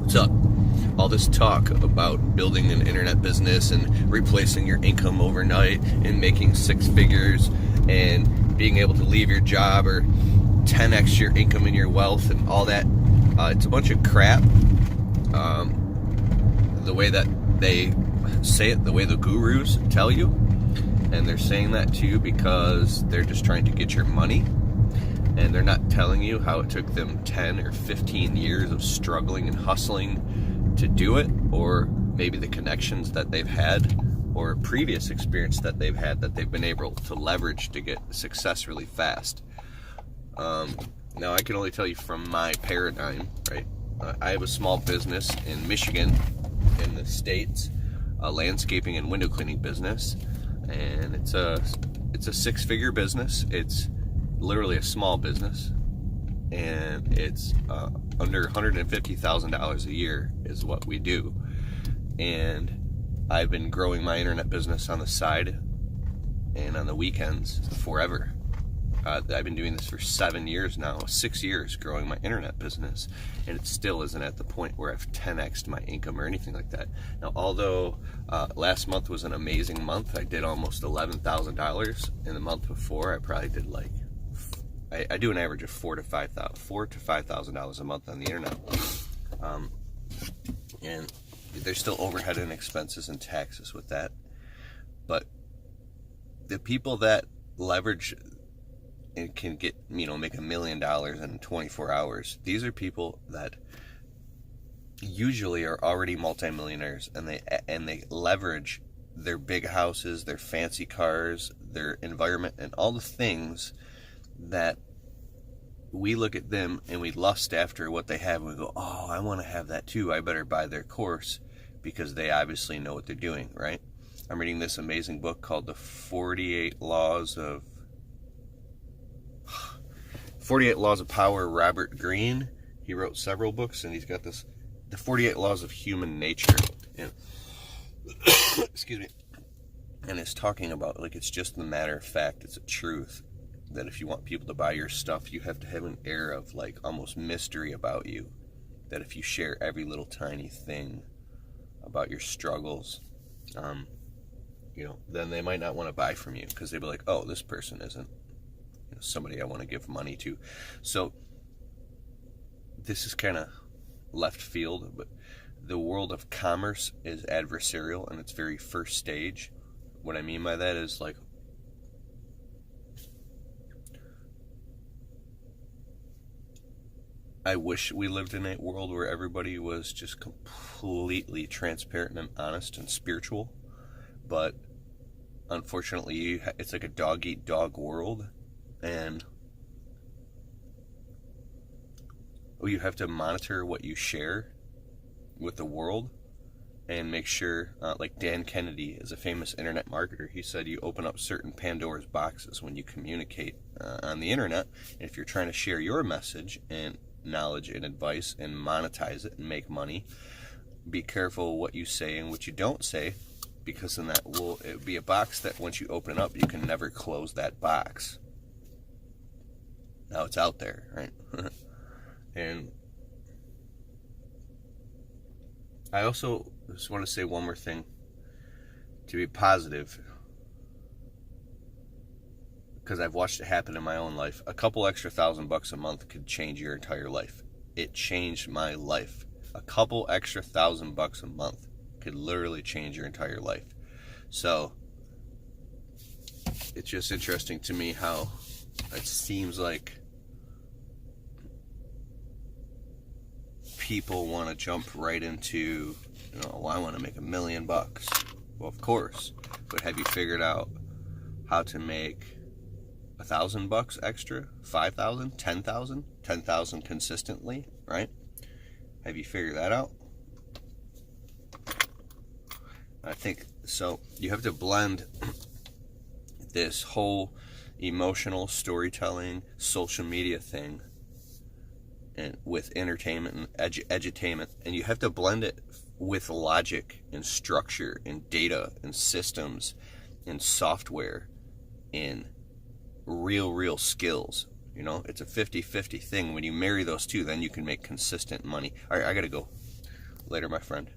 So, all this talk about building an internet business and replacing your income overnight and making six figures and being able to leave your job or 10x your income and your wealth and all that, it's a bunch of crap. The way that they say it, the way the gurus tell you, and they're saying that to you because they're just trying to get your money, and they're not telling you how it took them 10 or 15 years of struggling and hustling to do it, or maybe the connections that they've had or previous experience that they've had that they've been able to leverage to get success really fast. Now, I can only tell you from my paradigm, right? I have a small business in Michigan, in the States, a landscaping and window cleaning business, and it's a six-figure business. It's literally a small business, and it's under $150,000 a year is what we do. And I've been growing my internet business on the side and on the weekends forever. I've been doing this for 7 years now, 6 years growing my internet business, and it still isn't at the point where I've 10x'd my income or anything like that. Now, although last month was an amazing month, I did almost $11,000. In the month before, I probably did like, I do an average of $4,000 to $5,000 a month on the internet. And there's still overhead and expenses and taxes with that. But the people that leverage and can get, make $1 million in 24 hours. These are people that usually are already multimillionaires, and they leverage their big houses, their fancy cars, their environment, and all the things that we look at them and we lust after what they have, and we go, oh, I want to have that too. I better buy their course because they obviously know what they're doing, right? I'm reading this amazing book called The 48 Laws of Power, Robert Greene. He wrote several books, and he's got this, The 48 Laws of Human Nature. And excuse me. And it's talking about, like, it's just the matter of fact, it's a truth, that if you want people to buy your stuff, you have to have an air of, like, almost mystery about you. That if you share every little tiny thing about your struggles, then they might not want to buy from you, because they'd be like, oh, this person isn't somebody I want to give money to. So this is kind of left field, but the world of commerce is adversarial in its very first stage. What I mean by that is, like, I wish we lived in a world where everybody was just completely transparent and honest and spiritual, but unfortunately it's like a dog-eat-dog world. And you have to monitor what you share with the world and make sure, like Dan Kennedy is a famous internet marketer. He said you open up certain Pandora's boxes when you communicate on the internet. And if you're trying to share your message and knowledge and advice and monetize it and make money, be careful what you say and what you don't say, because then it will be a box that once you open it up, you can never close that box. Now it's out there, right? And I also just want to say one more thing to be positive, because I've watched it happen in my own life. A couple extra $1,000 a month could change your entire life. It changed my life. A couple extra $1,000 a month could literally change your entire life. So it's just interesting to me how it seems like people want to jump right into, I want to make $1 million. Well, of course, but have you figured out how to make $1,000 extra, 5,000, 10,000, 10,000 consistently, right? Have you figured that out? I think so. You have to blend this whole emotional storytelling, social media thing, and with entertainment and edutainment, and you have to blend it with logic and structure and data and systems and software and real skills. It's a 50-50 thing. When you marry those two, then you can make consistent money. All right, I gotta go. Later, my friend.